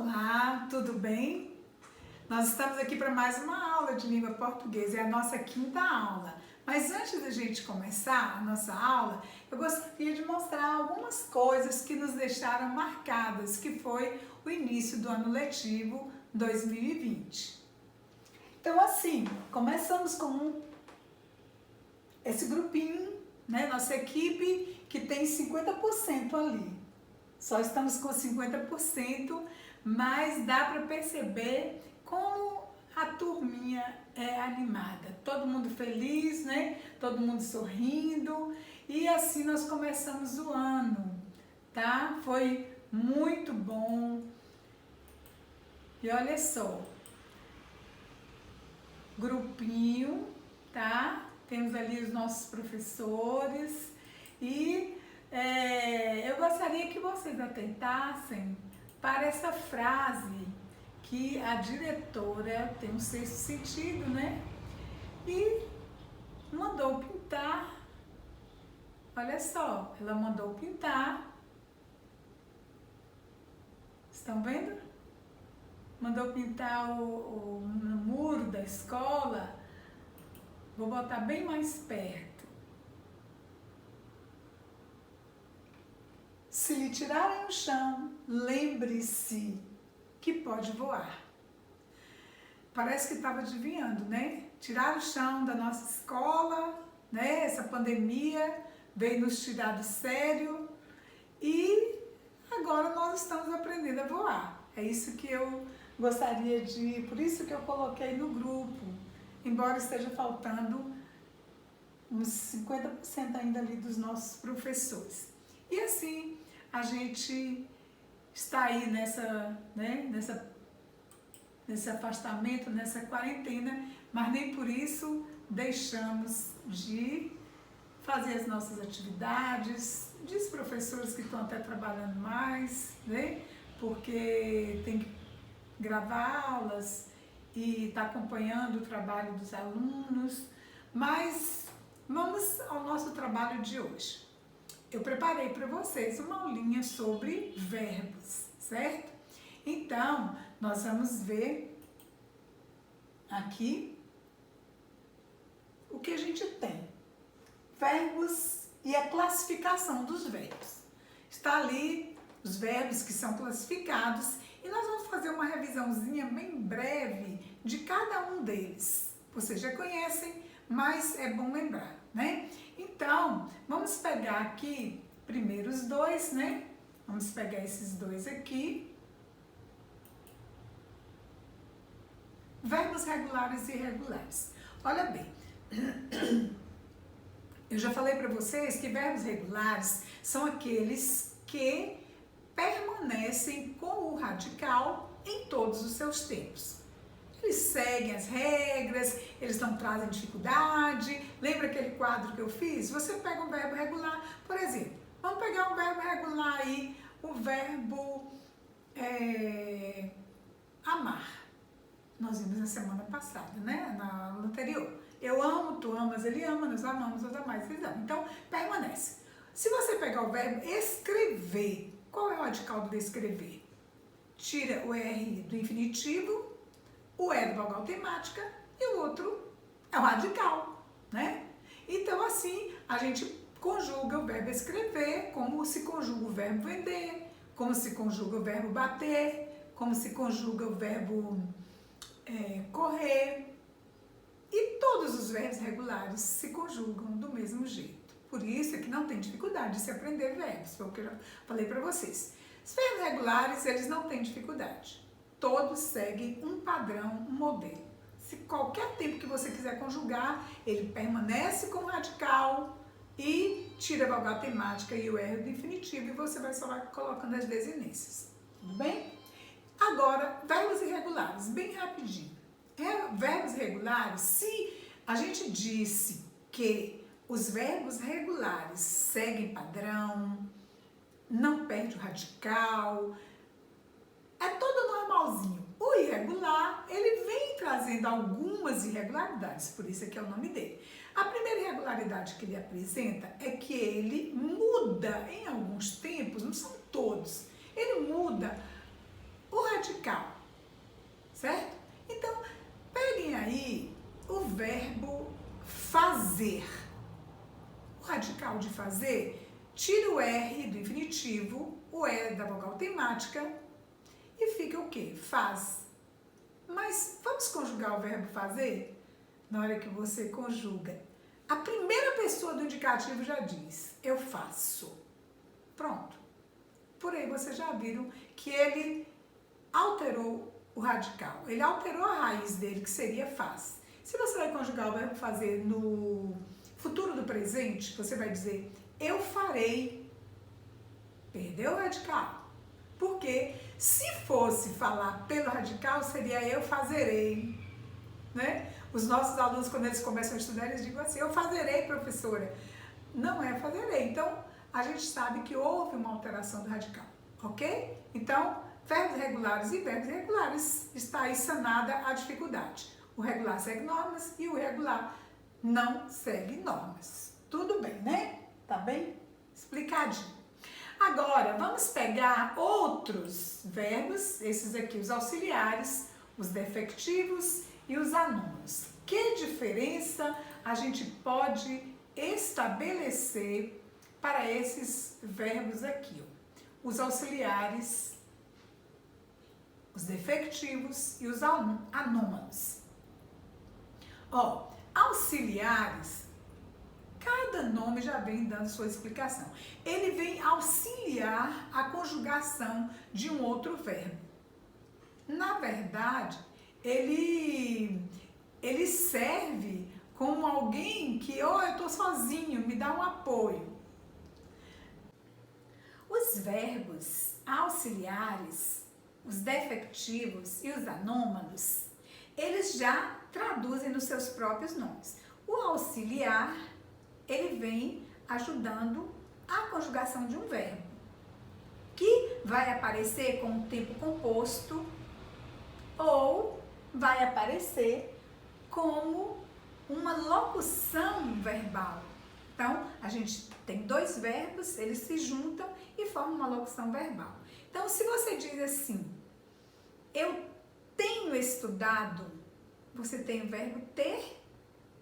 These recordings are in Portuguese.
Olá, tudo bem? Nós estamos aqui para mais uma aula de língua portuguesa, é a nossa quinta aula. Mas antes da gente começar a nossa aula, eu gostaria de mostrar algumas coisas que nos deixaram marcadas, que foi o início do ano letivo 2020. Então assim, começamos com esse grupinho, né? Nossa equipe que tem 50% ali. Só estamos com 50%, mas dá para perceber como a turminha é animada. Todo mundo feliz, né? Todo mundo sorrindo. E assim nós começamos o ano, tá? Foi muito bom. E olha só, grupinho, tá? Temos ali os nossos professores e eu gostaria que vocês atentassem para essa frase que a diretora tem um sexto sentido, né? E mandou pintar, olha só, ela mandou pintar, estão vendo? Mandou pintar o muro da escola, vou botar bem mais perto. Se lhe tirarem o chão, lembre-se que pode voar. Parece que estava adivinhando, né? Tirar o chão da nossa escola, né? Essa pandemia veio nos tirar do sério e agora nós estamos aprendendo a voar. É isso que eu gostaria de... Por isso que eu coloquei no grupo, embora esteja faltando uns 50% ainda ali dos nossos professores. E assim, a gente está aí nesse afastamento, nessa quarentena, mas nem por isso deixamos de fazer as nossas atividades. Diz professores que estão até trabalhando mais, né? Porque tem que gravar aulas e está acompanhando o trabalho dos alunos. Mas vamos ao nosso trabalho de hoje. Eu preparei para vocês uma aulinha sobre verbos, certo? Então, nós vamos ver aqui o que a gente tem. Verbos e a classificação dos verbos. Está ali os verbos que são classificados e nós vamos fazer uma revisãozinha bem breve de cada um deles. Vocês já conhecem, mas é bom lembrar, né? Então, vamos pegar aqui primeiro os dois, né? Vamos pegar esses dois aqui. Verbos regulares e irregulares. Olha bem, eu já falei para vocês que verbos regulares são aqueles que permanecem com o radical em todos os seus tempos. Eles seguem as regras, eles não trazem dificuldade. Lembra aquele quadro que eu fiz? Você pega um verbo regular, por exemplo, vamos pegar um verbo regular aí, o verbo amar. Nós vimos na semana passada, né? Na aula anterior. Eu amo, tu amas, ele ama, nós amamos, nós amais, eles amam. Então, permanece. Se você pegar o verbo escrever, qual é o radical do escrever? Tira o R do infinitivo, o E da vogal temática e o outro é o radical, né? Então, assim, a gente conjuga o verbo escrever, como se conjuga o verbo vender, como se conjuga o verbo bater, como se conjuga o verbo correr. E todos os verbos regulares se conjugam do mesmo jeito. Por isso é que não tem dificuldade de se aprender verbos, foi o que eu já falei para vocês. Os verbos regulares, eles não têm dificuldade. Todos seguem um padrão, um modelo. Se qualquer tempo que você quiser conjugar, ele permanece com o radical e tira a vogal temática e o R do infinitivo e você vai só colocando as desinências. Tudo bem? Agora, verbos irregulares, bem rapidinho. Verbos regulares, se a gente disse que os verbos regulares seguem padrão, não perde o radical, é todo normalzinho. O irregular, ele vem trazendo algumas irregularidades, por isso é que é o nome dele. A primeira irregularidade que ele apresenta é que ele muda em alguns tempos, não são todos, ele muda o radical de fazer, tira o R do infinitivo, o E da vogal temática e fica o quê? Faz. Mas vamos conjugar o verbo fazer? Na hora que você conjuga, a primeira pessoa do indicativo já diz, eu faço. Pronto. Por aí vocês já viram que ele alterou o radical. Ele alterou a raiz dele, que seria faz. Se você vai conjugar o verbo fazer no futuro do presente, você vai dizer, eu farei. Perdeu o radical. Porque se fosse falar pelo radical, seria eu fazerei. Né? Os nossos alunos, quando eles começam a estudar, eles dizem assim, eu fazerei, professora. Não é fazerei. Então, a gente sabe que houve uma alteração do radical, ok? Então, verbos regulares e verbos irregulares, está aí sanada a dificuldade. O regular segue normas e o irregular não segue normas. Tudo bem, né? Tá bem explicadinho. Agora, vamos pegar outros verbos, esses aqui, os auxiliares, os defectivos e os anônimos. Que diferença a gente pode estabelecer para esses verbos aqui? Ó? Os auxiliares, os defectivos e os anômalos. Ó, auxiliares, cada nome já vem dando sua explicação. Ele vem auxiliar a conjugação de um outro verbo. Na verdade, ele serve como alguém que, eu estou sozinho, me dá um apoio. Os verbos auxiliares, os defectivos e os anômalos, eles já traduzem nos seus próprios nomes. O auxiliar, ele vem ajudando a conjugação de um verbo, que vai aparecer com o tempo composto ou vai aparecer como uma locução verbal. Então, a gente tem dois verbos, eles se juntam e formam uma locução verbal. Então, se você diz assim, eu tenho estudado, você tem o verbo ter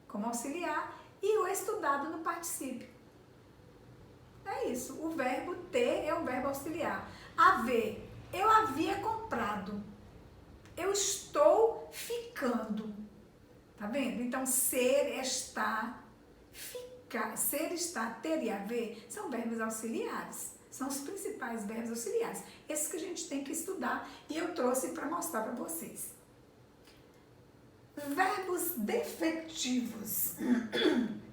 como auxiliar e o estudado no particípio. É isso, o verbo ter é um verbo auxiliar. Haver, eu havia comprado, eu estou ficando. Tá vendo? Então, ser, estar, ficar, ser, estar, ter e haver são verbos auxiliares. São os principais verbos auxiliares. Esses que a gente tem que estudar e eu trouxe para mostrar para vocês. Verbos defectivos.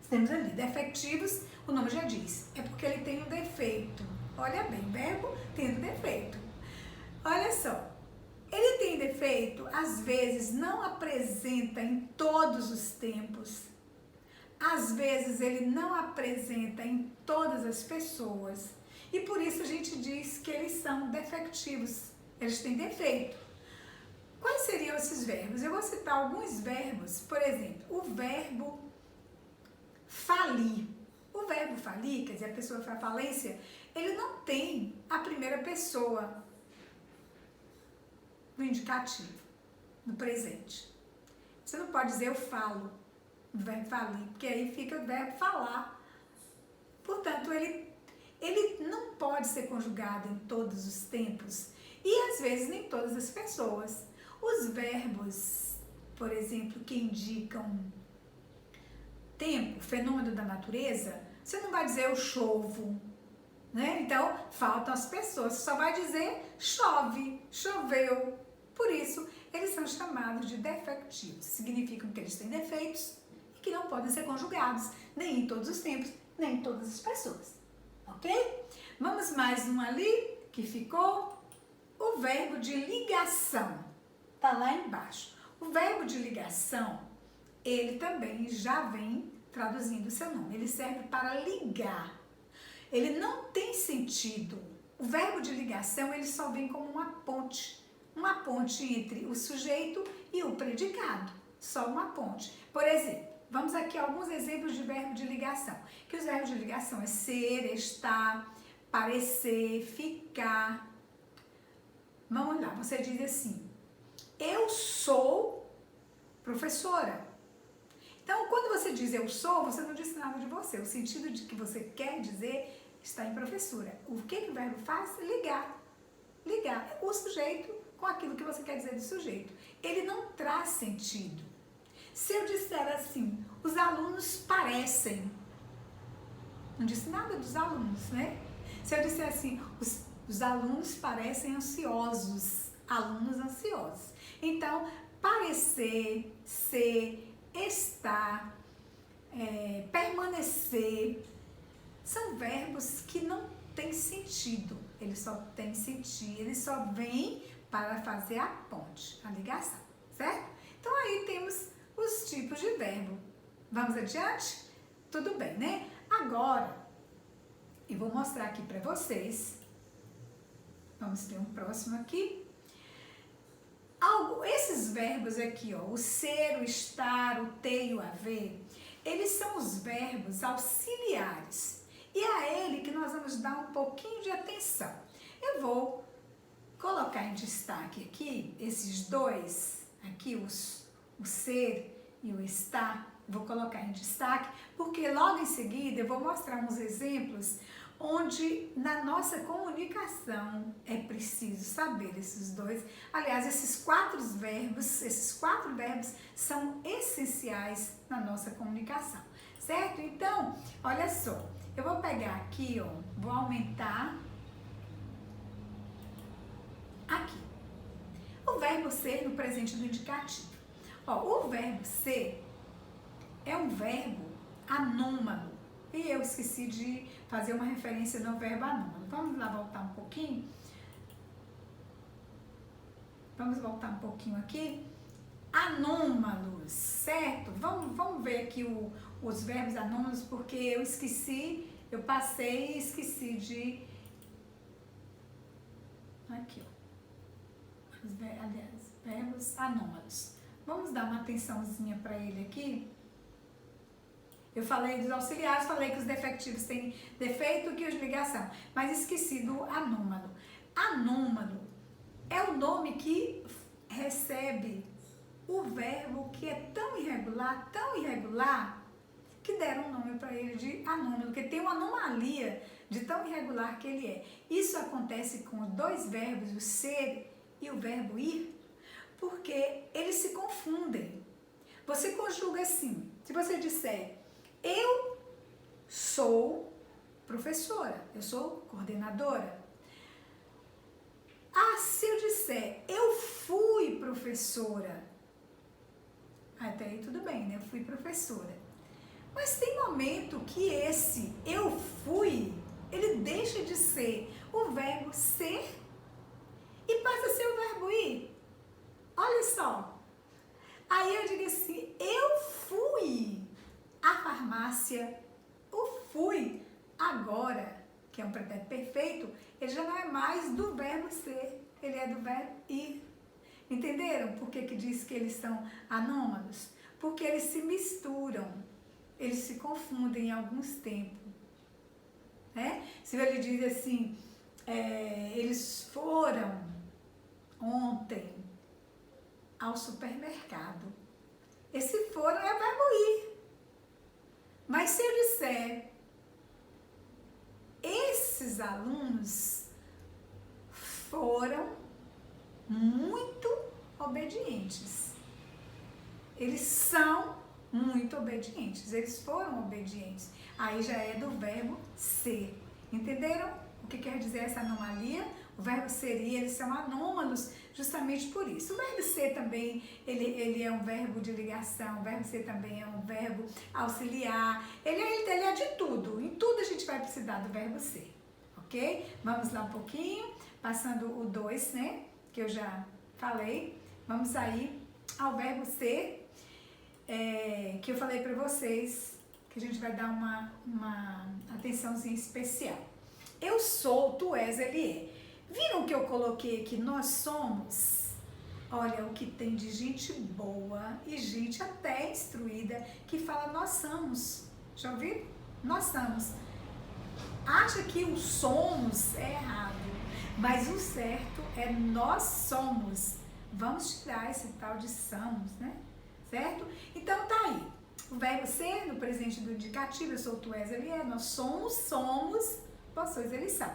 Temos ali, defectivos, o nome já diz, é porque ele tem um defeito. Olha bem, verbo tendo defeito. Olha só, ele tem defeito, às vezes não apresenta em todos os tempos. Às vezes ele não apresenta em todas as pessoas. E por isso a gente diz que eles são defectivos, eles têm defeito. Quais seriam esses verbos? Eu vou citar alguns verbos, por exemplo, o verbo falir. O verbo falir, quer dizer, a pessoa foi à falência, ele não tem a primeira pessoa no indicativo, no presente. Você não pode dizer eu falo, o verbo falir, porque aí fica o verbo falar. Portanto, ele não pode ser conjugado em todos os tempos e às vezes nem todas as pessoas. Os verbos, por exemplo, que indicam tempo, fenômeno da natureza, você não vai dizer eu chovo, né? Então, faltam as pessoas, você só vai dizer chove, choveu. Por isso, eles são chamados de defectivos. Significam que eles têm defeitos e que não podem ser conjugados, nem em todos os tempos, nem em todas as pessoas. Ok? Vamos mais um ali, que ficou o verbo de ligação. Tá lá embaixo. O verbo de ligação, ele também já vem traduzindo o seu nome. Ele serve para ligar. Ele não tem sentido. O verbo de ligação, ele só vem como uma ponte entre o sujeito e o predicado. Só uma ponte. Por exemplo, vamos aqui a alguns exemplos de verbo de ligação. Que os verbos de ligação é ser, estar, parecer, ficar. Vamos lá, você diz assim, eu sou professora. Então, quando você diz eu sou, você não disse nada de você. O sentido de que você quer dizer está em professura. O que o verbo faz? Ligar. Ligar o sujeito com aquilo que você quer dizer do sujeito. Ele não traz sentido. Se eu disser assim, os alunos parecem, não disse nada dos alunos, né? Se eu disser assim, os alunos parecem ansiosos, alunos ansiosos. Então, parecer, ser, estar, permanecer, são verbos que não têm sentido. Eles só têm sentido, eles só vêm para fazer a ponte, a ligação, certo? Então, aí temos os tipos de verbo. Vamos adiante? Tudo bem, né? Agora, eu vou mostrar aqui para vocês. Vamos ter um próximo aqui. Esses verbos aqui, ó, o ser, o estar, o ter e o haver, eles são os verbos auxiliares. E é a ele que nós vamos dar um pouquinho de atenção. Eu vou colocar em destaque aqui, esses dois, aqui o ser e o estar, vou colocar em destaque, porque logo em seguida eu vou mostrar uns exemplos onde na nossa comunicação é preciso saber esses dois. Aliás, esses quatro verbos são essenciais na nossa comunicação, certo? Então, olha só, eu vou pegar aqui, ó, vou aumentar aqui. O verbo ser no presente do indicativo. Ó, o verbo ser é um verbo anômalo. E eu esqueci de fazer uma referência no verbo anômalo. Vamos lá voltar um pouquinho? Vamos voltar um pouquinho aqui. Anômalos, certo? Vamos ver aqui os verbos anômalos, porque eu esqueci, eu passei e esqueci de... Aqui, ó. Aliás, verbos anômalos. Vamos dar uma atençãozinha para ele aqui. Eu falei dos auxiliares, falei que os defectivos têm defeito que os de ligação, mas esqueci do anômalo. Anômalo é o nome que recebe o verbo que é tão irregular, que deram um nome para ele de anômalo, que tem uma anomalia de tão irregular que ele é. Isso acontece com dois verbos, o ser e o verbo ir, porque eles se confundem. Você conjuga assim, se você disser eu sou professora, eu sou coordenadora. Se eu disser eu fui professora, até aí tudo bem, né? Eu fui professora. Mas tem momento que esse eu fui, ele deixa de ser o verbo ser e passa a ser o verbo ir. Olha só. Aí eu digo assim, eu fui à farmácia, o fui agora, que é um pretérito perfeito, ele já não é mais do verbo ser, ele é do verbo ir. Entenderam por que diz que eles são anômalos? Porque eles se misturam, eles se confundem em alguns tempos. Né? Se ele diz assim, eles foram ontem ao supermercado. Esse foram é verbo ir. Mas se eu disser, esses alunos foram muito obedientes. Eles são muito obedientes. Eles foram obedientes. Aí já é do verbo ser. Entenderam o que quer dizer essa anomalia? O verbo ser e eles são anômalos justamente por isso. O verbo ser também, ele é um verbo de ligação, o verbo ser também é um verbo auxiliar, ele é de tudo, em tudo a gente vai precisar do verbo ser, ok? Vamos lá um pouquinho, passando o 2, né, que eu já falei, vamos aí ao verbo ser, que eu falei para vocês, que a gente vai dar uma atençãozinha especial. Eu sou, tu és, ele é. Viram que eu coloquei aqui, nós somos? Olha o que tem de gente boa e gente até instruída que fala nós somos. Já ouviram? Nós somos. Acha que o somos é errado, mas o certo é nós somos. Vamos tirar esse tal de somos, né? Certo? Então tá aí. O verbo ser, no presente do indicativo, eu sou, tu és, ele é, nós somos, vós sois, eles são.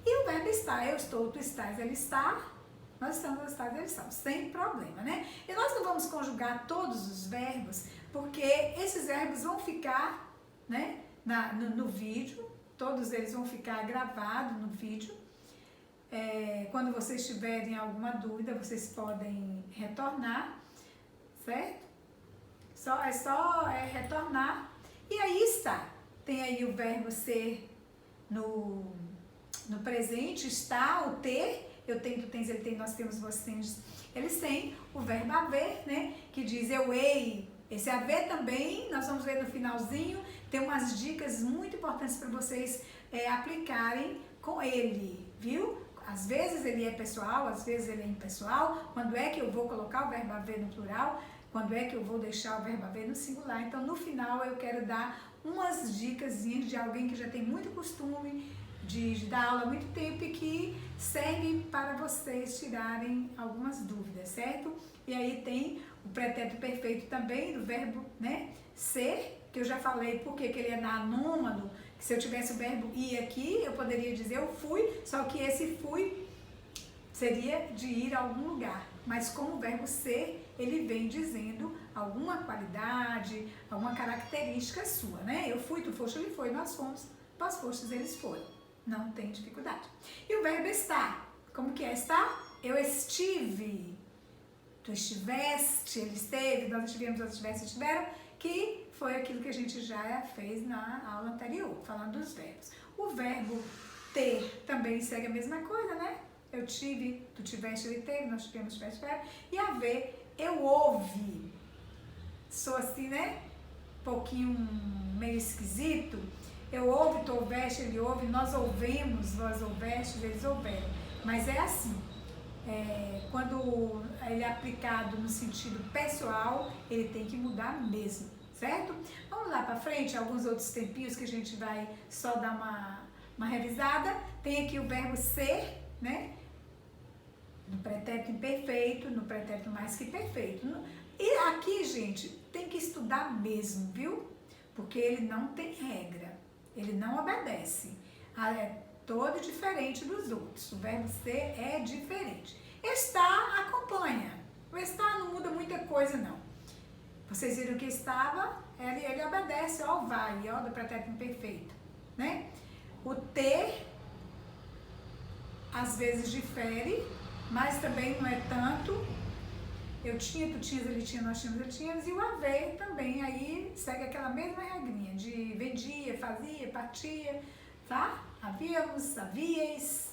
E o verbo estar, eu estou, tu estás, ele está, nós estamos, nós estamos, eles são, sem problema, né? E nós não vamos conjugar todos os verbos, porque esses verbos vão ficar, né, no vídeo, todos eles vão ficar gravados no vídeo. Quando vocês tiverem alguma dúvida, vocês podem retornar, certo? É só retornar. E aí está. Tem aí o verbo ser no presente, está, o ter. Eu tenho, tu tens, ele tem, nós temos, você tens, eles têm. O verbo haver, né? Que diz eu, ei. Esse haver também, nós vamos ver no finalzinho. Tem umas dicas muito importantes para vocês aplicarem com ele, viu? Às vezes ele é pessoal, às vezes ele é impessoal. Quando é que eu vou colocar o verbo haver no plural? Quando é que eu vou deixar o verbo haver no singular? Então, no final, eu quero dar umas dicas de alguém que já tem muito costume de dar aula há muito tempo e que serve para vocês tirarem algumas dúvidas, certo? E aí tem o pretérito perfeito também, do verbo, né, ser, que eu já falei porque que ele é na anômalo. Se eu tivesse o verbo ir aqui, eu poderia dizer eu fui, só que esse fui seria de ir a algum lugar. Mas como o verbo ser, ele vem dizendo alguma qualidade, alguma característica sua, né? Eu fui, tu foste, ele foi, nós fomos, nós fostes, eles foram. Não tem dificuldade. E o verbo estar, como que é estar? Eu estive, tu estiveste, ele esteve, nós estivemos, nós estivesse, estiveram, que foi aquilo que a gente já fez na aula anterior, falando dos verbos. O verbo ter também segue a mesma coisa, né? Eu tive, tu tiveste, ele teve, nós tivemos, tiveste, tiveram. E haver, eu ouvi. Sou assim, né? Pouquinho meio esquisito. Eu ouvi, tu ouveste, ele ouve, nós ouvemos, vós ouvestes, eles ouveram. Mas é assim. Quando ele é aplicado no sentido pessoal, ele tem que mudar mesmo, certo? Vamos lá para frente, alguns outros tempinhos que a gente vai só dar uma revisada. Tem aqui o verbo ser, né? No pretérito imperfeito, no pretérito mais que perfeito. E aqui, gente, tem que estudar mesmo, viu? Porque ele não tem regra, ele não obedece. É todo diferente dos outros. O verbo ser é diferente. Estar acompanha. O estar não muda muita coisa, não. Vocês viram que estava, ele obedece ao vai, ó, do pretérito imperfeito, né? O ter, às vezes difere, mas também não é tanto. Eu tinha, tu tinhas, ele tinha, nós tínhamos, ele tínhamos. E o haver também, aí segue aquela mesma regrinha de vendia, fazia, partia, tá? Havíamos, havíeis.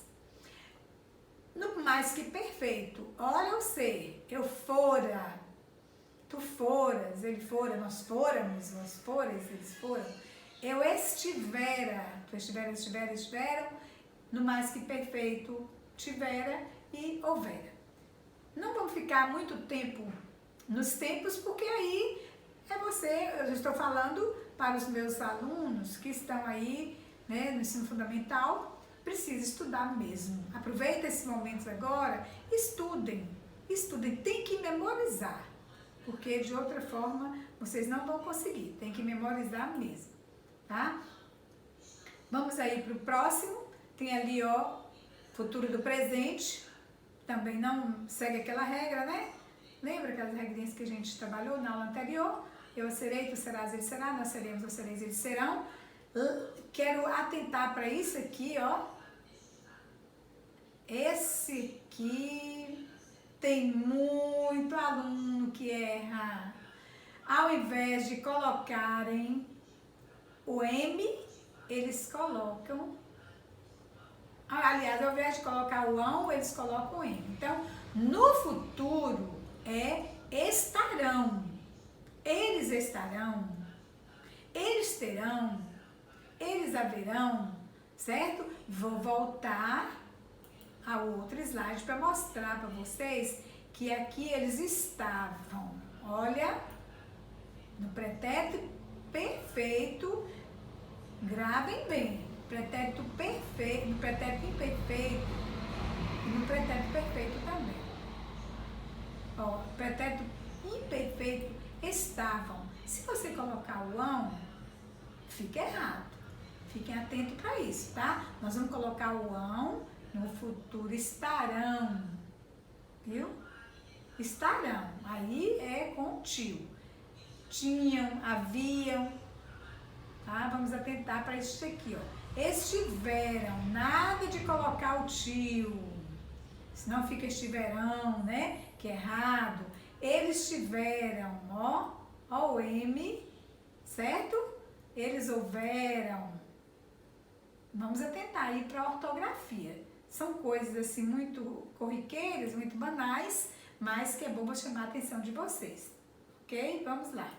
No mais que perfeito, olha o ser, eu fora, tu foras, ele fora, nós fôramos, vós fores, eles foram. Eu estivera, tu estivera, estiveram, estiveram. No mais que perfeito, tivera e houvera. Não vamos ficar muito tempo nos tempos, porque aí eu estou falando para os meus alunos que estão aí, né, no ensino fundamental, precisa estudar mesmo. Aproveita esses momentos agora, estudem, tem que memorizar, porque de outra forma vocês não vão conseguir, tem que memorizar mesmo, tá? Vamos aí para o próximo, tem ali, ó, futuro do presente, também não segue aquela regra, né? Lembra aquelas regrinhas que a gente trabalhou na aula anterior? Eu serei, tu serás, ele será, nós seremos, nós sereis, eles serão. Quero atentar para isso aqui, ó. Esse aqui tem muito aluno que erra. Ao invés de colocarem o M, eles colocam. Aliás, ao invés de colocar o ão, eles colocam o M. Então, no futuro é estarão. Eles estarão. Eles terão. Eles haverão, certo? Vou voltar a outro slide para mostrar para vocês que aqui eles estavam. Olha, no pretérito perfeito, gravem bem, pretérito perfeito, no pretérito imperfeito e no pretérito perfeito também. Ó, pretérito imperfeito estavam. Se você colocar o ão, fica errado. Fiquem atentos para isso, tá? Nós vamos colocar o ão no futuro estarão, viu? Estarão, aí é com o tio. Tinham, haviam, tá? Vamos atentar para isso aqui, ó. Estiveram, nada de colocar o tio, senão fica estiverão, né? Que é errado. Eles tiveram, ó o M, certo? Eles houveram. Vamos atentar aí para a ortografia. São coisas assim muito corriqueiras, muito banais, mas que é bom chamar a atenção de vocês. Ok? Vamos lá.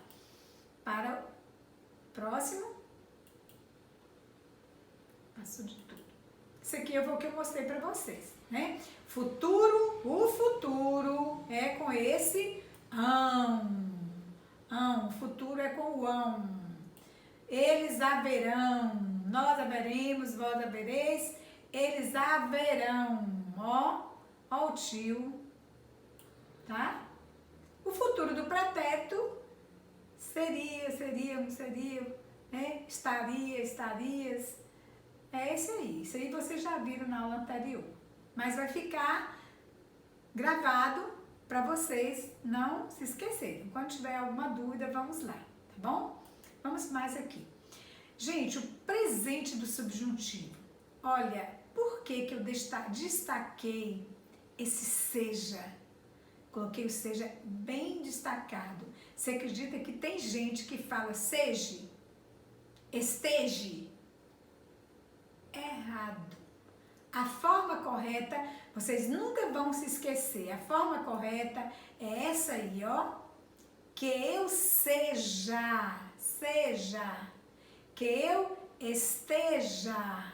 Para o próximo. Passou de tudo. Isso aqui é o que eu mostrei para vocês, né? Futuro, o futuro é com esse ão. Ão, o futuro é com o ão. Eles haverão. Nós haveremos, vós havereis, eles haverão. Ó o tio, tá? O futuro do pretérito seria, seríamos, seriam, né? Estaria, estarias. É esse aí. Isso aí vocês já viram na aula anterior. Mas vai ficar gravado para vocês não se esquecerem. Quando tiver alguma dúvida, vamos lá, tá bom? Vamos mais aqui. Gente, o presente do subjuntivo. Olha, por que eu destaquei esse seja? Coloquei o seja bem destacado. Você acredita que tem gente que fala seja, esteja? Errado. A forma correta, vocês nunca vão se esquecer. A forma correta é essa aí, ó. Que eu seja. Que eu esteja.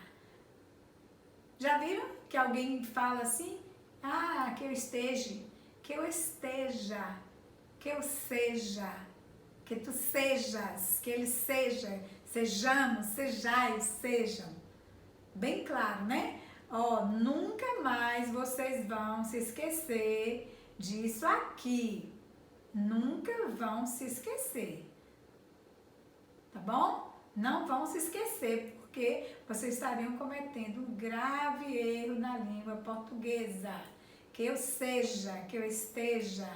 Já viram que alguém fala assim? Ah, que eu esteja. Que eu esteja. Que eu seja. Que tu sejas. Que ele seja. Sejamos, sejais, sejam. Bem claro, né? Ó, nunca mais vocês vão se esquecer disso aqui. Nunca vão se esquecer. Tá bom? Não vão se esquecer, porque vocês estariam cometendo um grave erro na língua portuguesa. Que eu seja, que eu esteja.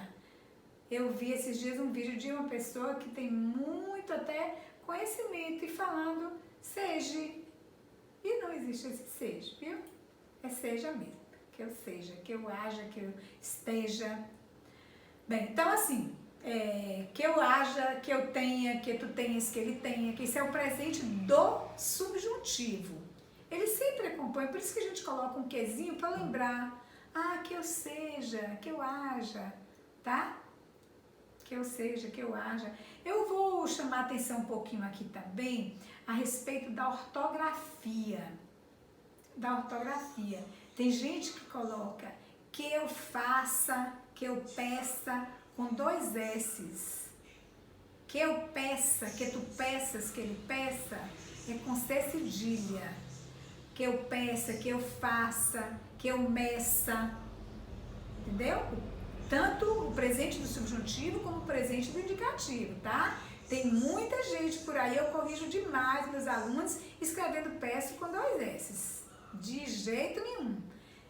Eu vi esses dias um vídeo de uma pessoa que tem muito até conhecimento e falando seja. E não existe esse seja, viu? É seja mesmo. Que eu seja, que eu haja, que eu esteja. Bem, então assim, que eu haja, que eu tenha, que tu tenhas, que ele tenha, que isso é o presente do subjuntivo. Ele sempre acompanha, por isso que a gente coloca um quezinho para lembrar. Ah, que eu seja, que eu haja, tá? Que eu seja, que eu haja. Eu vou chamar a atenção um pouquinho aqui também a respeito da ortografia. Da ortografia. Tem gente que coloca que eu faça, que eu peça, com 2 S's. Que eu peça, que tu peças, que ele peça, é com C cedilha. Que eu peça, que eu faça, que eu meça. Entendeu? Tanto o presente do subjuntivo como o presente do indicativo, tá? Tem muita gente por aí, eu corrijo demais meus alunos escrevendo peço com 2 S's. De jeito nenhum.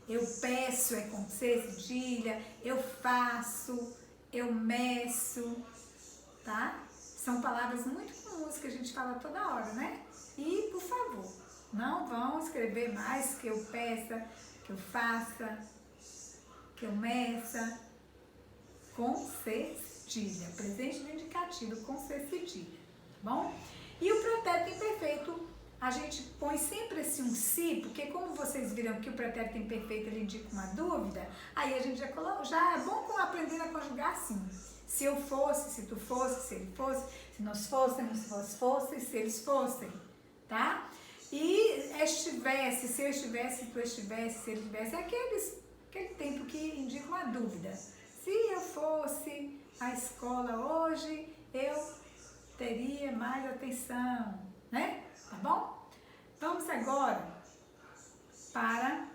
Eu peço é com C cedilha, eu faço, eu meço, tá? São palavras muito comuns que a gente fala toda hora, né? E, por favor, não vão escrever mais que eu peça, que eu faça, que eu meça, com C cedilha. Presente do indicativo com C cedilha, tá bom? E o pretérito imperfeito, a gente põe sempre assim um se, porque como vocês viram que o pretérito imperfeito ele indica uma dúvida, aí a gente já é bom aprender a conjugar assim. Se eu fosse, se tu fosse, se ele fosse, se nós fôssemos, se vós fossem, se eles fossem, tá? E estivesse, se eu estivesse, se tu estivesse, se ele estivesse, é aquele tempo que indica uma dúvida. Se eu fosse à escola hoje, eu teria mais atenção, né? Tá bom? Vamos agora para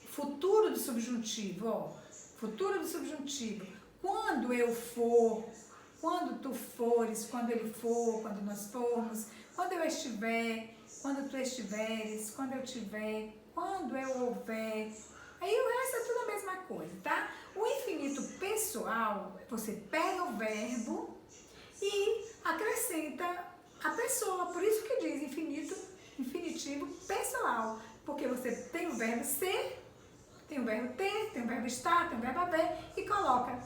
futuro do subjuntivo, ó. Futuro do subjuntivo. Quando eu for, quando tu fores, quando ele for, quando nós formos, quando eu estiver, quando tu estiveres, quando eu tiver, quando eu houver. Aí o resto é tudo a mesma coisa, tá? O infinito pessoal, você pega o verbo e acrescenta a pessoa. Por isso que diz infinitivo pessoal. Porque você tem o verbo ser, tem o verbo ter, tem o verbo estar, tem o verbo haver e coloca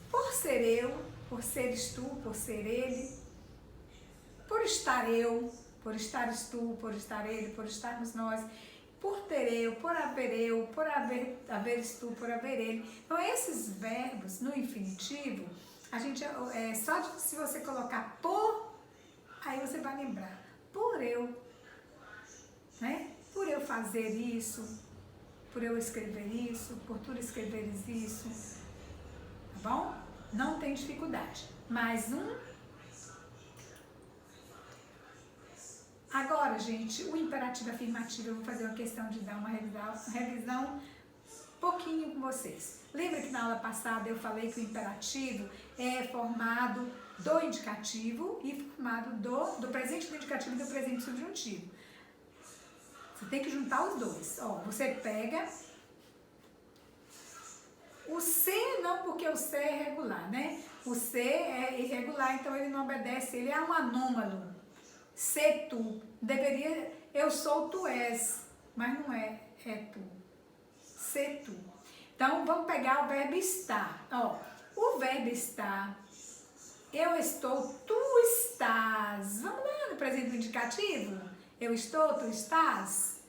por ser eu, por seres tu, por ser ele, por estar eu, por estares tu, por estar ele, por estarmos nós, por ter eu, por haveres tu, por haver ele. Então, esses verbos no infinitivo, a gente, se você colocar por, aí você vai lembrar, por eu, né? Por eu fazer isso, por eu escrever isso, por tu escreveres isso, tá bom? Não tem dificuldade. Mais um. Agora, gente, o imperativo afirmativo, eu vou fazer uma questão de dar uma revisão pouquinho com vocês. Lembra que na aula passada eu falei que o imperativo é formado do indicativo e formado do presente do indicativo e do presente subjuntivo. Você tem que juntar os dois. Ó, você pega o ser, não, porque o ser é regular, né? O ser é irregular, então ele não obedece, ele é um anômalo. Ser tu. Deveria, eu sou, tu és, mas não é, é tu. Ser tu. Então, vamos pegar o verbo estar. Ó, o verbo estar, eu estou, tu estás. Vamos lá no presente do indicativo? Eu estou, tu estás.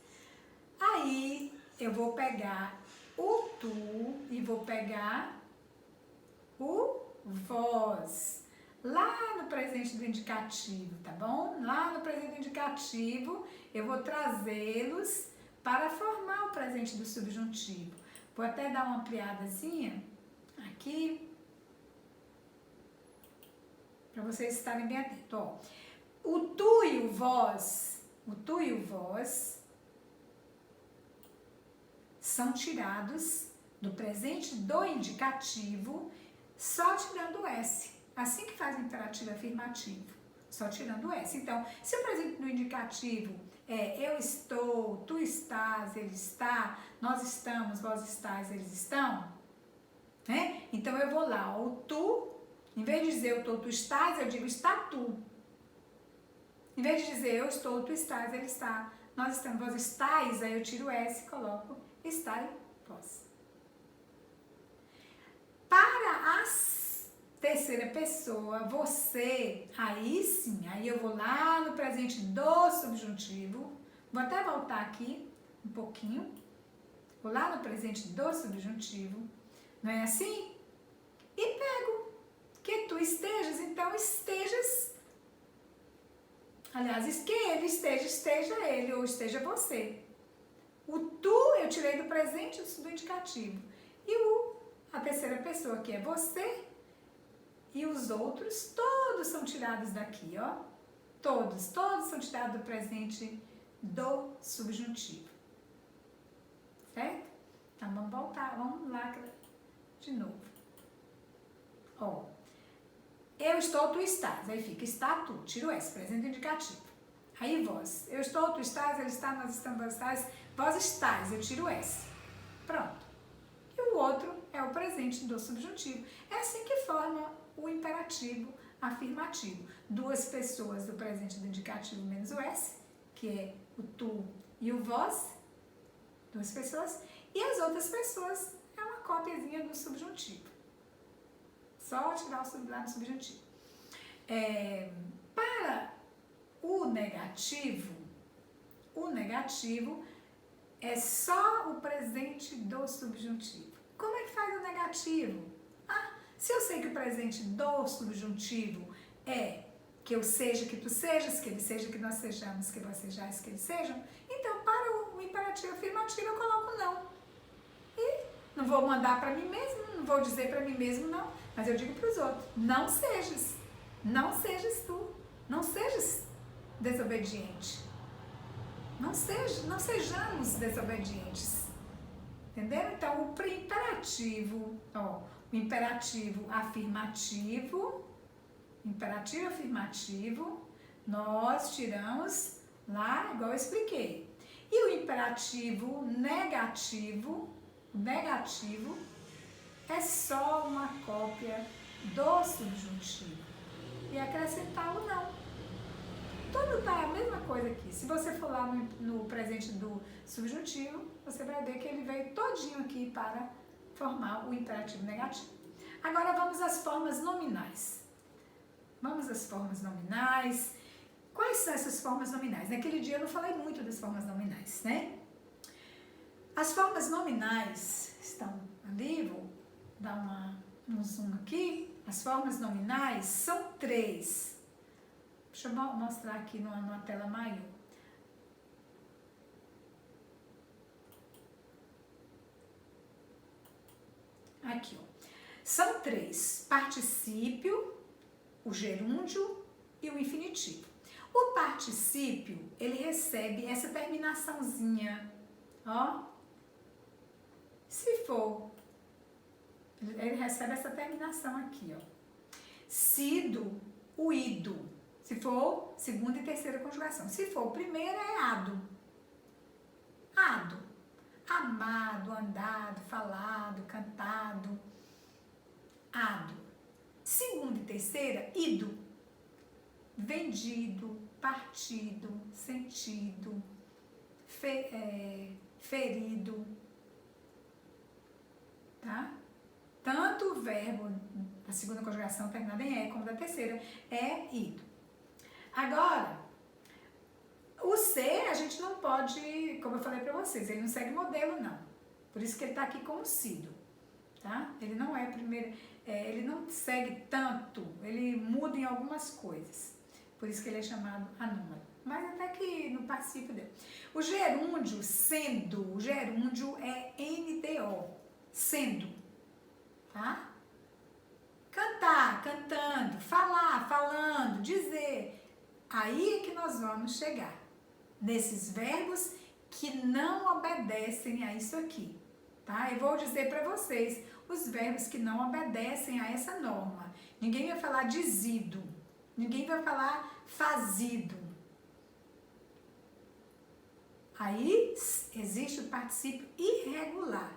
Aí, eu vou pegar o tu e vou pegar o vós. Lá no presente do indicativo, tá bom? Lá no presente do indicativo, eu vou trazê-los para formar o presente do subjuntivo. Vou até dar uma ampliadazinha aqui, para vocês estarem bem atentos. Ó, o tu e o vós são tirados do presente do indicativo, só tirando o S. Assim que faz o imperativo afirmativo, só tirando o S. Então, se o presente do indicativo é eu estou, tu estás, ele está, nós estamos, vós estáis, eles estão, né? Então, eu vou lá, o tu, em vez de dizer eu estou, tu estás, eu digo está tu. Em vez de dizer eu estou, tu estás, ele está, nós estamos, vós estáis, aí eu tiro o S e coloco está e vós. Para a terceira pessoa, você, aí sim, aí eu vou lá no presente do subjuntivo, vou até voltar aqui um pouquinho, vou lá no presente do subjuntivo, não é assim? E pego que tu estejas, então estejas, aliás, que ele esteja, esteja ele, ou esteja você. O tu eu tirei do presente do indicativo. E a terceira pessoa, que é você, e os outros, todos são tirados daqui, ó. Todos são tirados do presente do subjuntivo. Certo? Então, vamos voltar, vamos lá de novo. Ó, eu estou, tu estás. Aí fica está, tu. Tiro S, presente indicativo. Aí vós. Eu estou, tu estás, ele está, nós estamos, vós estás. Vós estáis, eu tiro S. Pronto. E o outro é o presente do subjuntivo. É assim que forma o imperativo afirmativo. Duas pessoas do presente do indicativo menos o S, que é o tu e o vós. Duas pessoas. E as outras pessoas é uma cópiazinha do subjuntivo. Só tirar o sub lá no subjuntivo. Para o negativo é só o presente do subjuntivo. Como é que faz o negativo? Se eu sei que o presente do subjuntivo é que eu seja, que tu sejas, que ele seja, que nós sejamos, que vós sejais, que eles sejam, então para o imperativo afirmativo eu coloco não. E não vou mandar para mim mesmo, não vou dizer para mim mesmo não, mas eu digo para os outros, não sejas tu, não sejas desobediente. Não sejamos desobedientes. Entendeu? Então, o imperativo afirmativo Imperativo afirmativo, nós tiramos lá, igual eu expliquei. E o imperativo negativo é só uma cópia do subjuntivo. E acrescentar o não. Tudo tá a mesma coisa aqui. Se você for lá no presente do subjuntivo, você vai ver que ele veio todinho aqui para formar o imperativo negativo. Agora vamos às formas nominais. Vamos às formas nominais. Quais são essas formas nominais? Naquele dia eu não falei muito das formas nominais, né? As formas nominais estão ali, vou dar um zoom aqui. As formas nominais são 3. Deixa eu mostrar aqui numa tela maior. Aqui, ó. São 3. Particípio, o gerúndio e o infinitivo. O particípio, ele recebe essa terminaçãozinha, ó. Se for, ele recebe essa terminação aqui, ó. Sido, o ido. Se for segunda e terceira conjugação. Se for primeira, é ado. Ado. Amado, andado, falado, cantado. Ado. Segunda e terceira, ido. Vendido, partido, sentido, ferido. Tá? Tanto o verbo da segunda conjugação terminado em E, como da terceira, é ido. Agora, o ser a gente não pode, como eu falei para vocês, ele não segue modelo não. Por isso que ele está aqui como sido, tá? Ele não é primeiro, ele não segue tanto, ele muda em algumas coisas. Por isso que ele é chamado anômalo. Mas até que no particípio dele. O gerúndio, sendo, o gerúndio é NDO, sendo, tá? Cantar, cantando, falar, falando, dizer. Aí é que nós vamos chegar, nesses verbos que não obedecem a isso aqui, tá? Eu vou dizer para vocês os verbos que não obedecem a essa norma. Ninguém vai falar dizido, ninguém vai falar fazido. Aí existe o particípio irregular.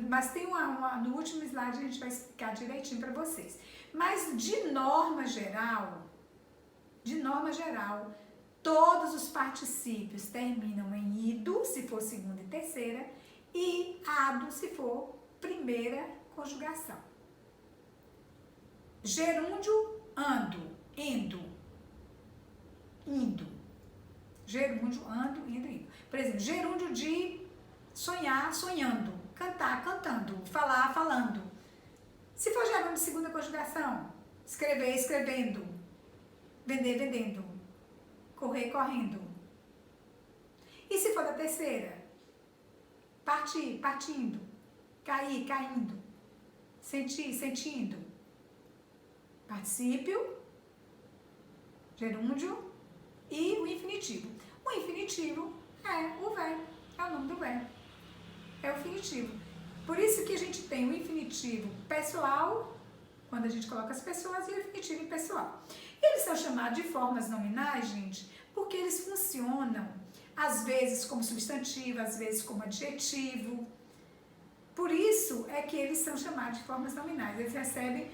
Mas tem no último slide a gente vai explicar direitinho para vocês. Mas de norma geral, todos os particípios terminam em ido, se for segunda e terceira, e ado, se for primeira conjugação. Gerúndio, ando, indo. Gerúndio, ando, indo. Por exemplo, gerúndio de sonhar, sonhando. Cantar, cantando. Falar, falando. Se for gerúndio de segunda conjugação, escrever, escrevendo. Vender, vendendo. Correr, correndo. E se for da terceira? Partir, partindo. Cair, caindo. Sentir, sentindo. Particípio, gerúndio e o infinitivo. O infinitivo é o verbo, é o nome do verbo. É o infinitivo. Por isso que a gente tem o infinitivo pessoal, quando a gente coloca as pessoas, e o infinitivo impessoal. Eles são chamados de formas nominais, gente, porque eles funcionam, às vezes como substantivo, às vezes como adjetivo. Por isso é que eles são chamados de formas nominais. Eles recebem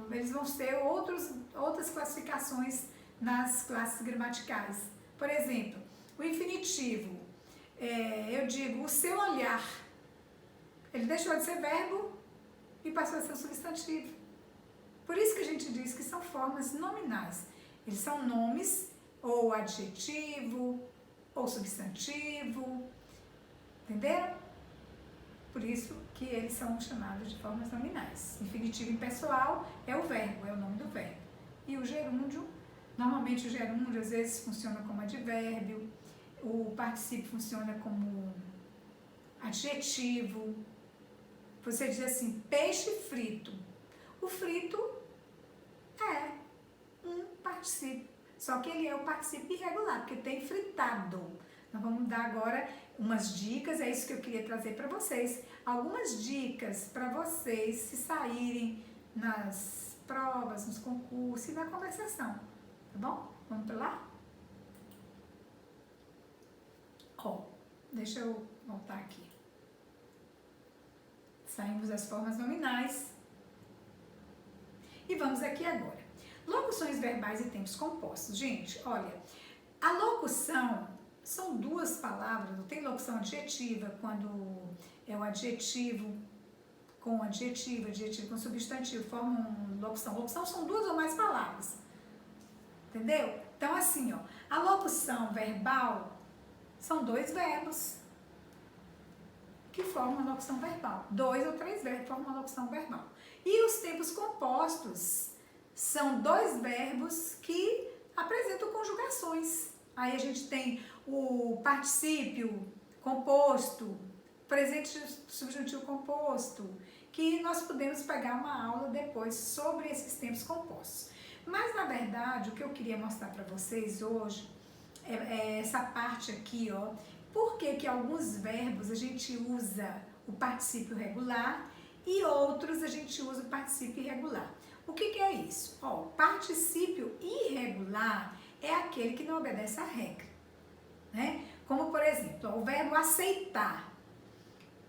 eles vão ter outras classificações nas classes gramaticais. Por exemplo, o infinitivo, eu digo o seu olhar. Ele deixou de ser verbo e passou a ser um substantivo. Por isso que a gente diz que são formas nominais. Eles são nomes, ou adjetivo, ou substantivo. Entenderam? Por isso que eles são chamados de formas nominais. Infinitivo impessoal é o verbo, é o nome do verbo. E o gerúndio, normalmente o gerúndio às vezes funciona como advérbio, o particípio funciona como adjetivo. Você diz assim, peixe frito. O frito é um particípio, só que ele é o particípio irregular, porque tem fritado. Nós vamos dar agora umas dicas, é isso que eu queria trazer para vocês. Algumas dicas para vocês se saírem nas provas, nos concursos e na conversação, tá bom? Vamos para lá? Ó, deixa eu voltar aqui. Saímos das formas nominais. E vamos aqui agora. Locuções verbais e tempos compostos. Gente, olha, a locução são duas palavras, tem locução adjetiva, quando é o adjetivo com adjetivo, adjetivo com substantivo, formam locução. Locução são duas ou mais palavras, entendeu? Então, assim, ó, a locução verbal são dois verbos que formam a locução verbal. 2 ou 3 verbos formam a locução verbal. E os tempos compostos são dois verbos que apresentam conjugações. Aí a gente tem o particípio composto, presente subjuntivo composto, que nós podemos pegar uma aula depois sobre esses tempos compostos. Mas, na verdade, o que eu queria mostrar para vocês hoje é essa parte aqui, ó. Por que alguns verbos a gente usa o particípio regular e outros a gente usa o particípio irregular? O que é isso? Ó, particípio irregular é aquele que não obedece à regra, né? Como, por exemplo, ó, o verbo aceitar.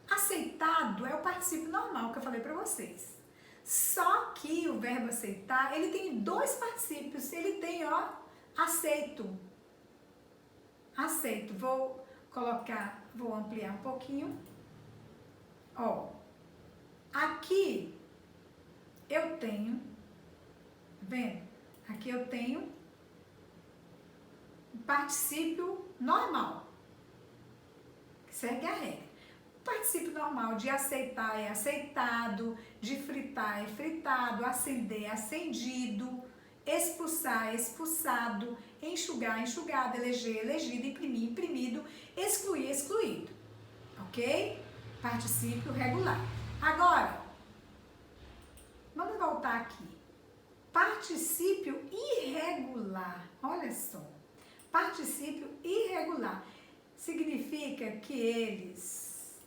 Aceitado é o particípio normal que eu falei para vocês. Só que o verbo aceitar, ele tem dois particípios. Ele tem, ó, aceito. Aceito. Vou ampliar um pouquinho. Ó, aqui eu tenho, vendo? Aqui eu tenho o particípio normal, que segue a regra. O particípio normal de aceitar é aceitado, de fritar é fritado, acender é acendido, expulsar é expulsado, enxugar é enxugado, eleger é elegido, imprimir imprimido, excluir é excluído, ok? Particípio regular. Agora, vamos voltar aqui. Particípio irregular, olha só. Particípio irregular significa que eles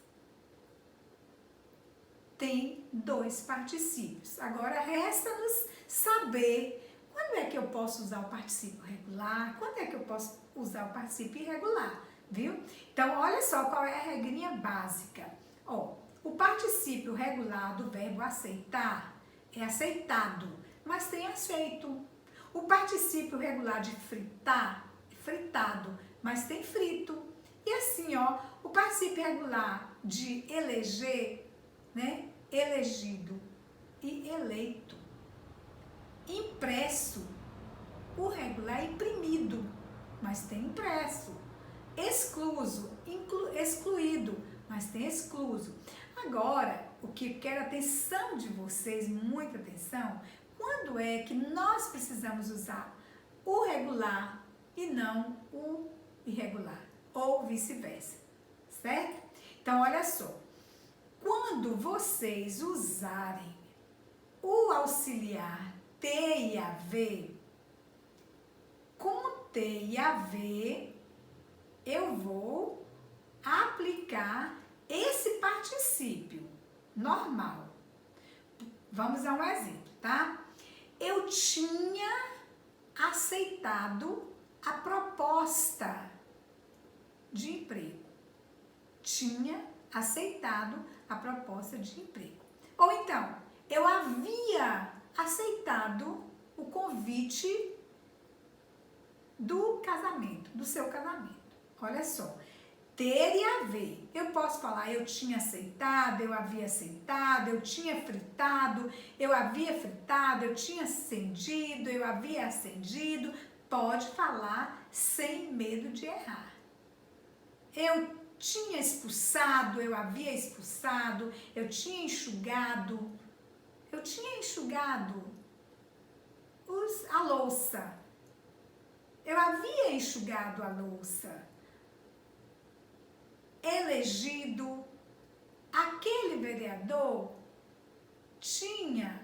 têm dois particípios. Agora, resta-nos saber quando é que eu posso usar o particípio regular, quando é que eu posso usar o particípio irregular, viu? Então, olha só qual é a regrinha básica. Ó, o particípio regular do verbo aceitar é aceitado, mas tem aceito. O particípio regular de fritar é fritado, mas tem frito. E assim, ó, o particípio regular de eleger, né? Elegido e eleito. Impresso, o regular é imprimido, mas tem impresso. Excluso, excluído, mas tem excluso. Agora, o que eu quero atenção de vocês, muita atenção, quando é que nós precisamos usar o regular e não o irregular, ou vice-versa, certo? Então, olha só, quando vocês usarem o auxiliar ter e haver, com ter e haver, eu vou aplicar esse particípio normal. Vamos a um exemplo, tá? Eu tinha aceitado a proposta de emprego. Tinha aceitado a proposta de emprego. Ou então, eu havia aceitado o convite do casamento, do seu casamento. Olha só, ter e haver. Eu posso falar eu tinha aceitado, eu havia aceitado, eu tinha fritado, eu havia fritado, eu tinha acendido, eu havia acendido. Pode falar sem medo de errar. Eu tinha expulsado, eu havia expulsado, eu tinha enxugado a louça. Eu havia enxugado a louça. Elegido, aquele vereador tinha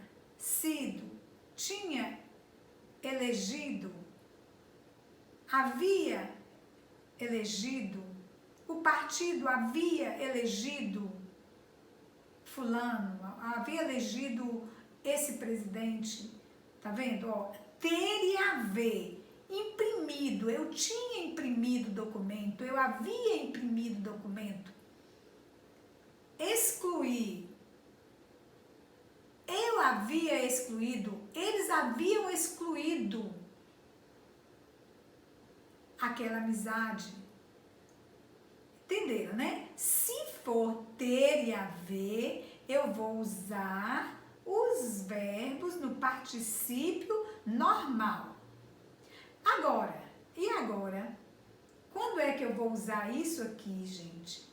elegido, havia elegido, o partido havia elegido fulano, havia elegido esse presidente, tá vendo? Ó, ter e haver. Imprimido, eu tinha imprimido documento, eu havia imprimido documento. Excluir. Eu havia excluído, eles haviam excluído aquela amizade. Entenderam, né? Se for ter e haver, eu vou usar os verbos no particípio normal. Agora, e agora? Quando é que eu vou usar isso aqui, gente?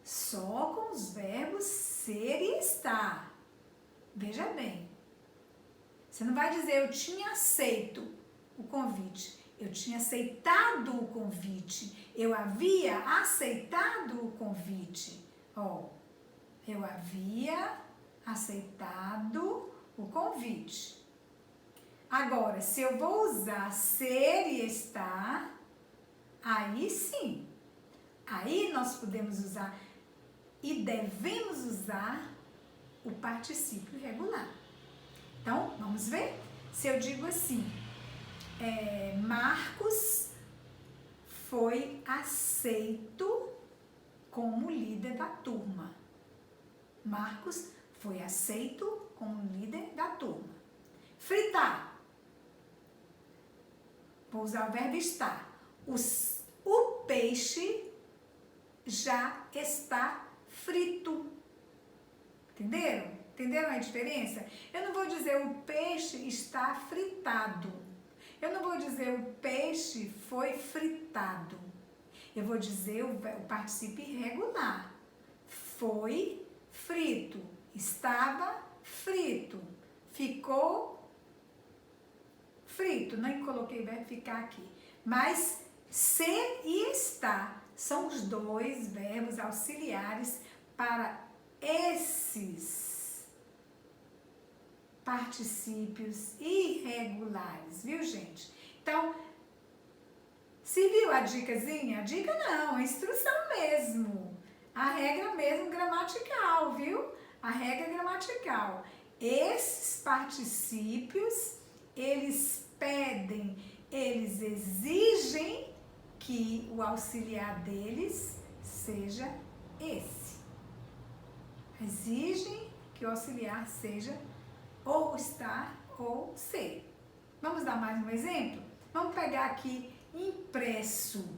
Só com os verbos ser e estar. Veja bem. Você não vai dizer eu tinha aceito o convite. Eu tinha aceitado o convite. Eu havia aceitado o convite. Ó, eu havia aceitado o convite. Agora, se eu vou usar ser e estar, aí sim. Aí nós podemos usar e devemos usar o particípio regular. Então, vamos ver? Se eu digo assim, Marcos foi aceito como líder da turma. Marcos foi aceito como líder da turma. Fritar. Vou usar o verbo estar. O peixe já está frito. Entenderam? Entenderam a diferença? Eu não vou dizer o peixe está fritado. Eu não vou dizer o peixe foi fritado. Eu vou dizer o particípio irregular. Foi frito. Estava frito. Ficou frito. Nem coloquei o verbo ficar aqui. Mas ser e estar são os dois verbos auxiliares para esses particípios irregulares, viu, gente? Então, se viu a dicasinha? A dica não, a instrução mesmo. A regra mesmo gramatical, viu? A regra gramatical. Esses particípios, eles pedem, eles exigem que o auxiliar deles seja esse. Exigem que o auxiliar seja ou estar ou ser. Vamos dar mais um exemplo? Vamos pegar aqui impresso.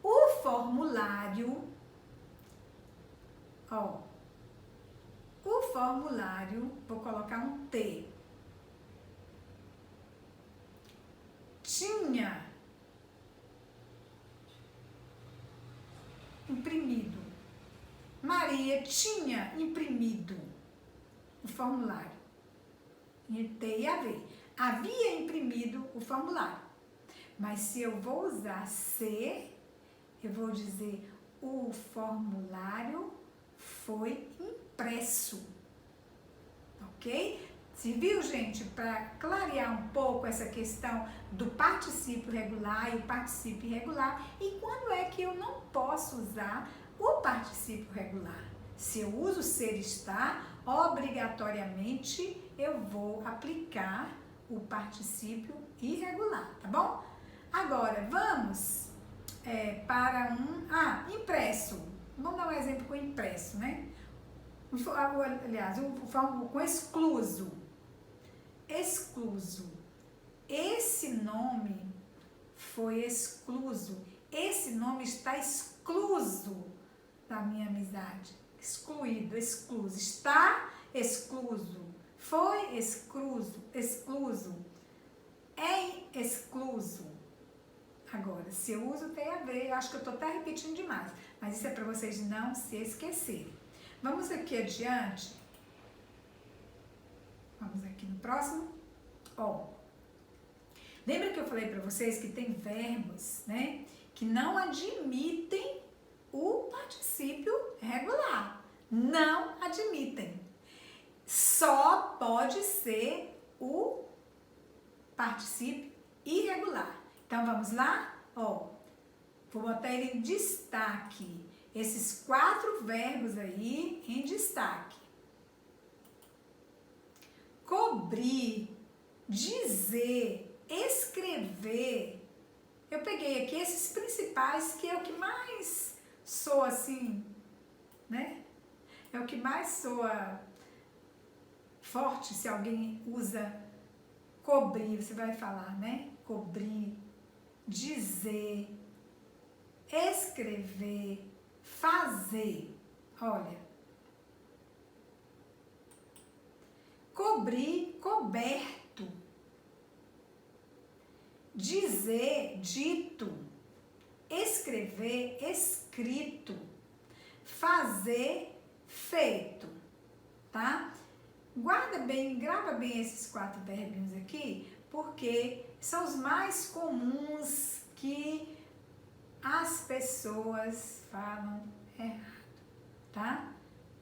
O formulário, ó, o formulário, vou colocar um T. Tinha imprimido. Maria tinha imprimido o formulário. T e haver. Havia imprimido o formulário. Mas se eu vou usar ser, eu vou dizer o formulário foi impresso. Ok? Se viu, gente? Para clarear um pouco essa questão do particípio regular e o particípio irregular. E quando é que eu não posso usar o particípio regular? Se eu uso ser e estar, obrigatoriamente eu vou aplicar o particípio irregular, tá bom? Agora, vamos para impresso. Vamos dar um exemplo com impresso, né? Aliás, com excluso. Excluso. Esse nome foi excluso. Esse nome está excluso da minha amizade. Excluído, excluso. Está excluso. Foi excluso, excluso. É excluso. Agora, se eu uso tem a ver, eu acho que eu estou até repetindo demais, mas isso é para vocês não se esquecerem. Vamos aqui adiante. Vamos aqui no próximo. Ó, lembra que eu falei para vocês que tem verbos, né, que não admitem o particípio regular. Não admitem. Só pode ser o particípio irregular. Então, vamos lá? Ó, vou botar ele em destaque. Esses 4 verbos aí em destaque. cobrir, dizer, escrever. Eu peguei aqui esses principais, que é o que mais soa assim, né? É o que mais soa forte se alguém usa cobrir, você vai falar, né? Cobrir, dizer, escrever, fazer. Olha, cobrir, coberto, dizer, dito, escrever, escrito, fazer, feito, tá? Guarda bem, grava bem esses 4 verbinhos aqui, porque são os mais comuns que as pessoas falam errado, tá?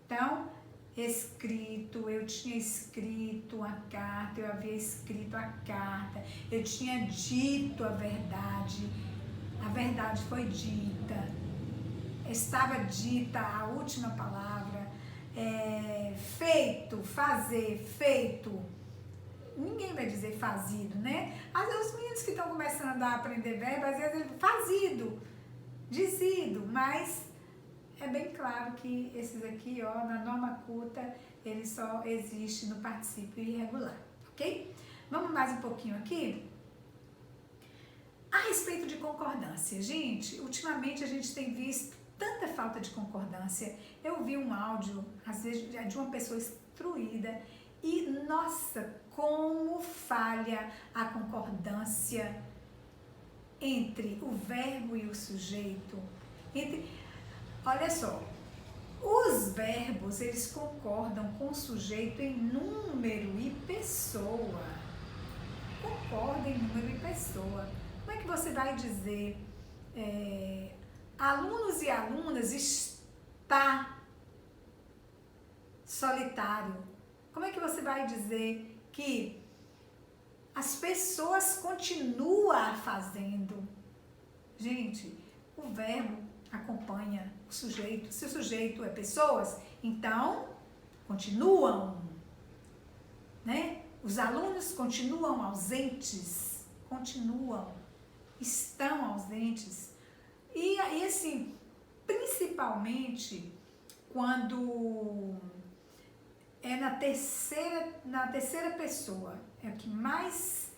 Então, escrito, eu tinha escrito a carta, eu havia escrito a carta, eu tinha dito a verdade foi dita, estava dita a última palavra, feito, fazer, feito, ninguém vai dizer fazido, né? Às vezes os meninos que estão começando a aprender verbo, às vezes ele fazido, dizido, mas é bem claro que esses aqui, ó, na norma culta, ele só existe no particípio irregular, ok? Vamos mais um pouquinho aqui? A respeito de concordância, gente, ultimamente a gente tem visto tanta falta de concordância. Eu vi um áudio, às vezes, de uma pessoa instruída e, nossa, como falha a concordância entre o verbo e o sujeito. Olha só, os verbos, eles concordam com o sujeito em número e pessoa. Concordam em número e pessoa. Como é que você vai dizer alunos e alunas está solitário? Como é que você vai dizer que as pessoas continuam fazendo? Gente, o verbo acompanha o sujeito. Se o sujeito é pessoas, então continuam, né? Os alunos continuam ausentes, estão ausentes. E assim, principalmente quando é na terceira pessoa, é o que mais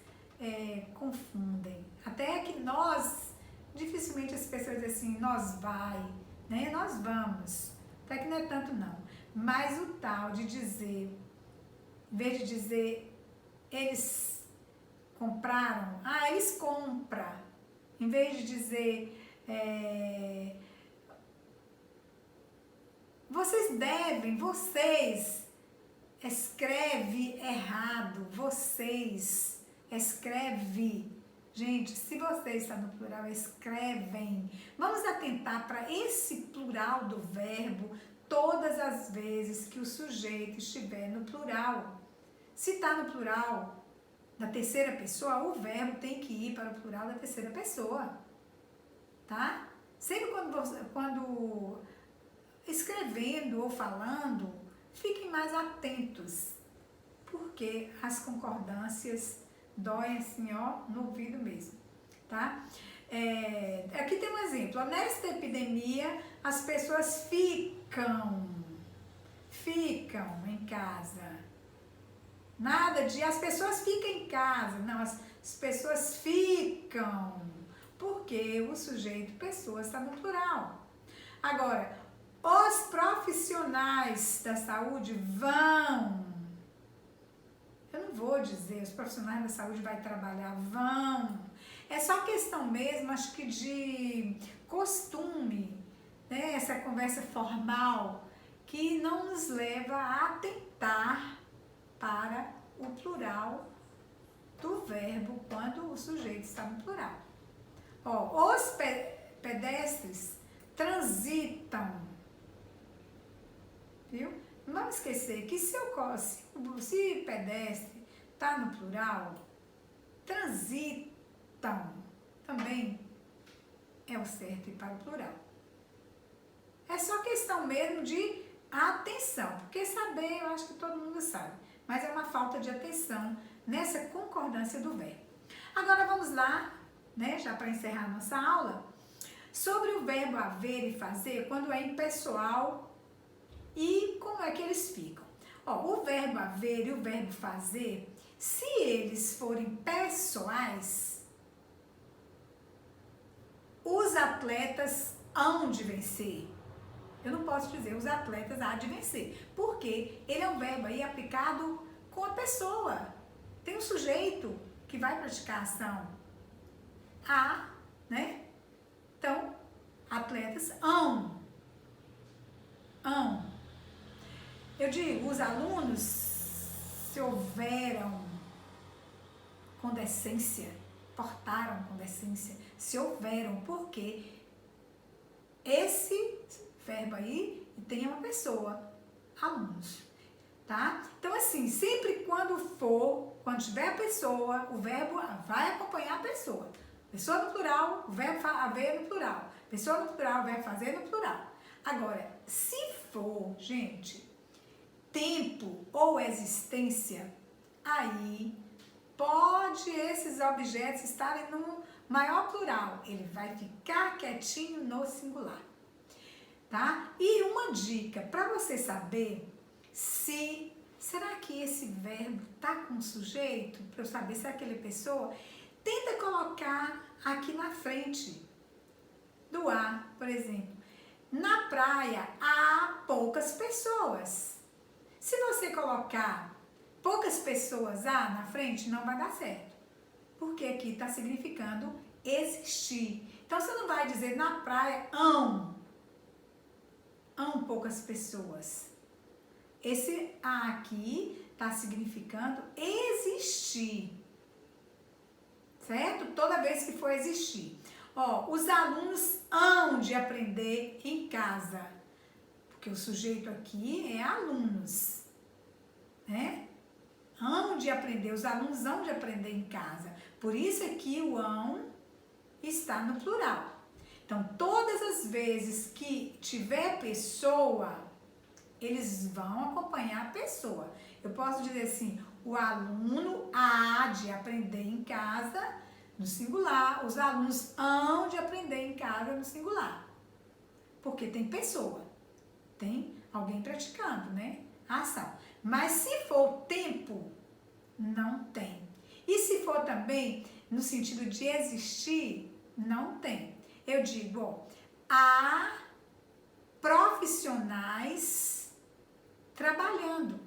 confundem. Até que nós, dificilmente as pessoas dizem assim, nós vai, né? Nós vamos. Até que não é tanto não. Mas o tal de dizer, em vez de dizer eles compraram, eles compram. Em vez de dizer vocês devem, vocês, escreve errado, vocês, escreve. Gente, se você está no plural, escrevem. Vamos atentar para esse plural do verbo todas as vezes que o sujeito estiver no plural. Se está no plural da terceira pessoa, o verbo tem que ir para o plural da terceira pessoa. Tá? Sempre quando escrevendo ou falando, fiquem mais atentos, porque as concordâncias doem assim, ó, no ouvido mesmo, tá? Aqui tem um exemplo. Nesta epidemia, as pessoas ficam em casa. Nada de as pessoas ficam em casa. Não, as pessoas ficam. Porque o sujeito pessoas está no plural. Agora, os profissionais da saúde vão. Eu não vou dizer, os profissionais da saúde vai trabalhar, vão. É só questão mesmo, acho que de costume, né? Essa conversa formal que não nos leva a atentar para o plural do verbo quando o sujeito está no plural. Ó, os pedestres transitam, viu? Não vamos esquecer que se pedestre está no plural, transitam também é o certo e para o plural. É só questão mesmo de atenção, porque saber eu acho que todo mundo sabe, mas é uma falta de atenção nessa concordância do verbo. Agora vamos lá, né, já para encerrar nossa aula, sobre o verbo haver e fazer quando é impessoal e como é que eles ficam. Ó, o verbo haver e o verbo fazer, se eles forem pessoais, os atletas hão de vencer. Eu não posso dizer os atletas há de vencer, porque ele é um verbo aí aplicado com a pessoa. Tem um sujeito que vai praticar a ação. Há, né? Então, atletas hão. Eu digo, os alunos se houveram com decência, portaram com decência, se houveram, porque esse verbo aí tem uma pessoa, alunos, tá? Então, assim, sempre quando tiver a pessoa, o verbo vai acompanhar a pessoa. Pessoa no plural, o verbo haver no plural. Pessoa no plural, o verbo fazer no plural. Agora, se for, gente, tempo ou existência, aí pode esses objetos estarem no maior plural. Ele vai ficar quietinho no singular, tá? E uma dica para você saber se será que esse verbo tá com sujeito, para eu saber se é aquela pessoa, tenta colocar aqui na frente do a, por exemplo. Na praia há poucas pessoas. Se você colocar poucas pessoas há na frente, não vai dar certo. Porque aqui está significando existir. Então, você não vai dizer na praia hão poucas pessoas. Esse a aqui está significando existir. Certo? Toda vez que for existir. Ó, os alunos hão de aprender em casa. Porque o sujeito aqui é alunos. Né? Hão de aprender, os alunos hão de aprender em casa. Por isso aqui o hão está no plural. Então, todas as vezes que tiver pessoa, eles vão acompanhar a pessoa. Eu posso dizer assim, o aluno há de aprender em casa, no singular. Os alunos hão de aprender em casa, no singular. Porque tem pessoa, tem alguém praticando, né? A ação. Mas se for tempo, não tem. E se for também no sentido de existir, não tem. Eu digo, ó, há profissionais trabalhando.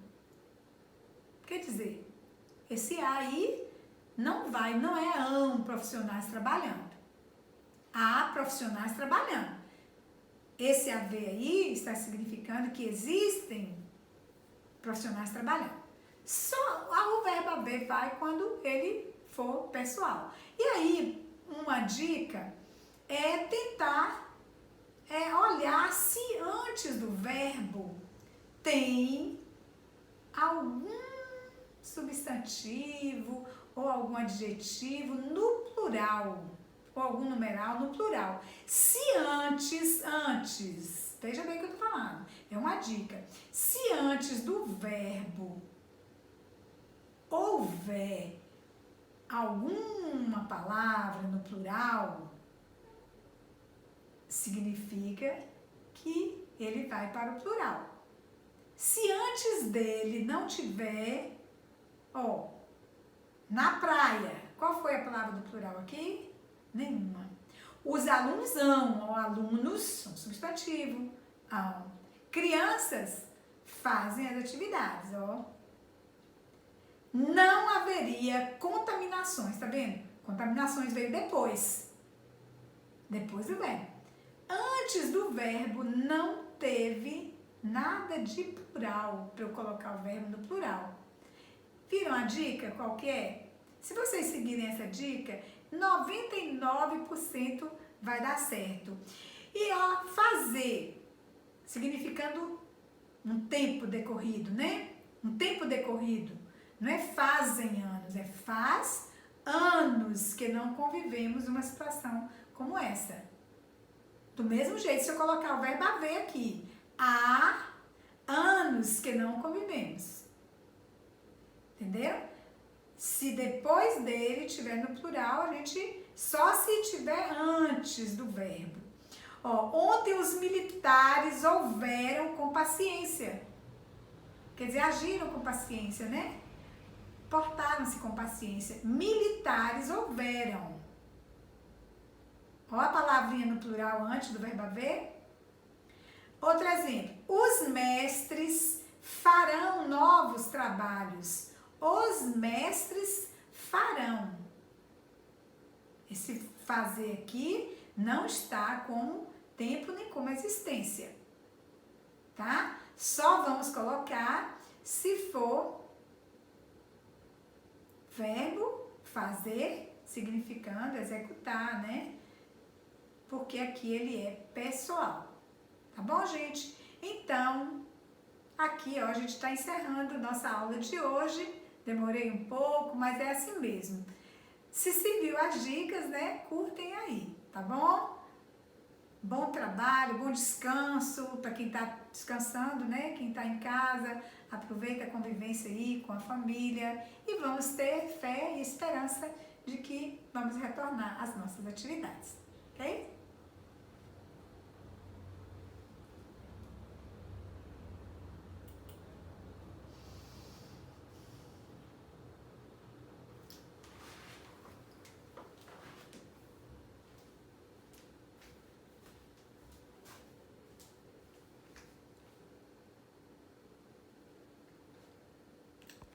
Quer dizer, esse aí não é profissionais trabalhando. Há profissionais trabalhando. Esse haver aí está significando que existem profissionais trabalhando. Só o verbo haver vai quando ele for pessoal. E aí, uma dica é tentar olhar se antes do verbo tem algum substantivo ou algum adjetivo no plural, ou algum numeral no plural. Se antes, veja bem o que eu estou falando, é uma dica. Se antes do verbo houver alguma palavra no plural, significa que ele vai para o plural. Se antes dele não tiver, na praia, qual foi a palavra do plural aqui? Nenhuma. Os alunos hão, alunos são substantivo, hão. Crianças fazem as atividades, Não haveria contaminações, tá vendo? Contaminações veio depois do verbo. Antes do verbo não teve nada de plural, para eu colocar o verbo no plural. Viram a dica qual que é? Se vocês seguirem essa dica, 99% vai dar certo. E fazer, significando um tempo decorrido, né? Um tempo decorrido. Não é fazem anos, é faz anos que não convivemos numa situação como essa. Do mesmo jeito, se eu colocar o verbo haver aqui, há anos que não convivemos. entendeu? Se depois dele tiver no plural, a gente só se tiver antes do verbo. Ó, ontem os militares houveram com paciência. Quer dizer, agiram com paciência, né? Portaram-se com paciência. Militares houveram. Ó a palavrinha no plural antes do verbo haver. Outro exemplo. Os mestres farão novos trabalhos. Os mestres farão. Esse fazer aqui não está como tempo nem como existência. Tá? Só vamos colocar se for verbo fazer, significando executar, né? Porque aqui ele é pessoal. Tá bom, gente? Então, aqui, ó, a gente está encerrando a nossa aula de hoje. Demorei um pouco, mas é assim mesmo. Se seguiu as dicas, né? Curtem aí, tá bom? Bom trabalho, bom descanso para quem está descansando, né? Quem está em casa, aproveita a convivência aí com a família e vamos ter fé e esperança de que vamos retornar às nossas atividades, ok?